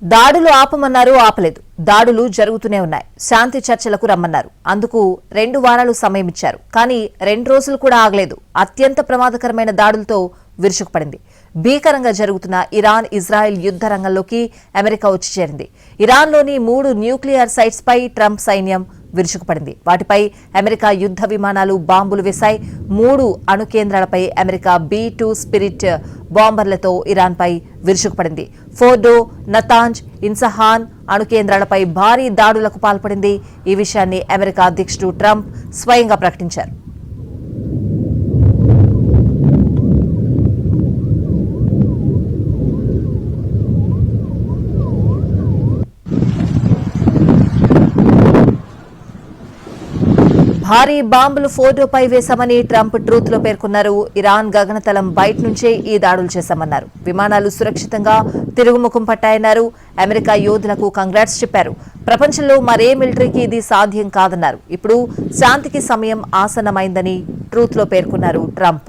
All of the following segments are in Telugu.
దాడులు ఆపమన్నారు, ఆపలేదు. దాడులు జరుగుతూనే ఉన్నాయి. శాంతి చర్చలకు రమ్మన్నారు. అందుకు 2 వారాలు సమయం ఇచ్చారు. కానీ 2 రోజులు కూడా ఆగలేదు. అత్యంత ప్రమాదకరమైన దాడులతో విరుచుకుపడింది. భీకరంగా జరుగుతున్న ఇరాన్ ఇజ్రాయెల్ యుద్ధ రంగంలోకి అమెరికా వచ్చి చేరింది. ఇరాన్లోని 3 న్యూక్లియర్ సైట్స్ పై ట్రంప్ సైన్యం విరుచుకుపడింది. వాటిపై అమెరికా యుద్ధ విమానాలు బాంబులు వేశాయి. 3 అణు కేంద్రాలపై అమెరికా B-2 స్పిరిట్ బాంబర్లతో ఇరాన్పై విరుచుకుపడింది. ఫోర్డో, నతాంజ్, ఇన్సహాన్ అణు కేంద్రాలపై భారీ దాడులకు పాల్పడింది. ఈ విషయాన్ని అమెరికా అధ్యక్షుడు ట్రంప్ స్వయంగా ప్రకటించారు. భారీ బాంబులు ఫోర్డోపై వేశామని ట్రంప్ ట్రూత్ లో పేర్కొన్నారు. ఇరాన్ గగనతలం బయట నుంచే ఈ దాడులు చేశామన్నారు. విమానాలు సురక్షితంగా తిరుగుముఖం పట్టాయన్నారు. అమెరికా యోధులకు కంగ్రాట్స్ చెప్పారు. ప్రపంచంలో మరే మిలిటరీకి ఇది సాధ్యం కాదన్నారు. ఇప్పుడు శాంతికి సమయం ఆసన్నమైందని ట్రూత్ లో పేర్కొన్నారు ట్రంప్.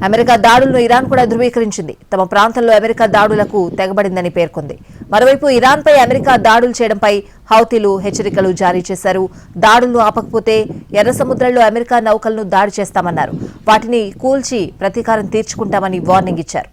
అమెరికా దాడులను ఇరాన్ కూడా ధృవీకరించింది. తమ ప్రాంతంలో అమెరికా దాడులకు తెగబడిందని పేర్కొంది. మరోవైపు ఇరాన్పై అమెరికా దాడులు చేయడంపై హౌతీలు హెచ్చరికలు జారీ చేశారు. దాడులను ఆపకపోతే ఎర్ర సముద్రంలో అమెరికా నౌకలను దాడి చేస్తామన్నారు. వాటిని కూల్చి ప్రతీకారం తీర్చుకుంటామని వార్నింగ్ ఇచ్చారు.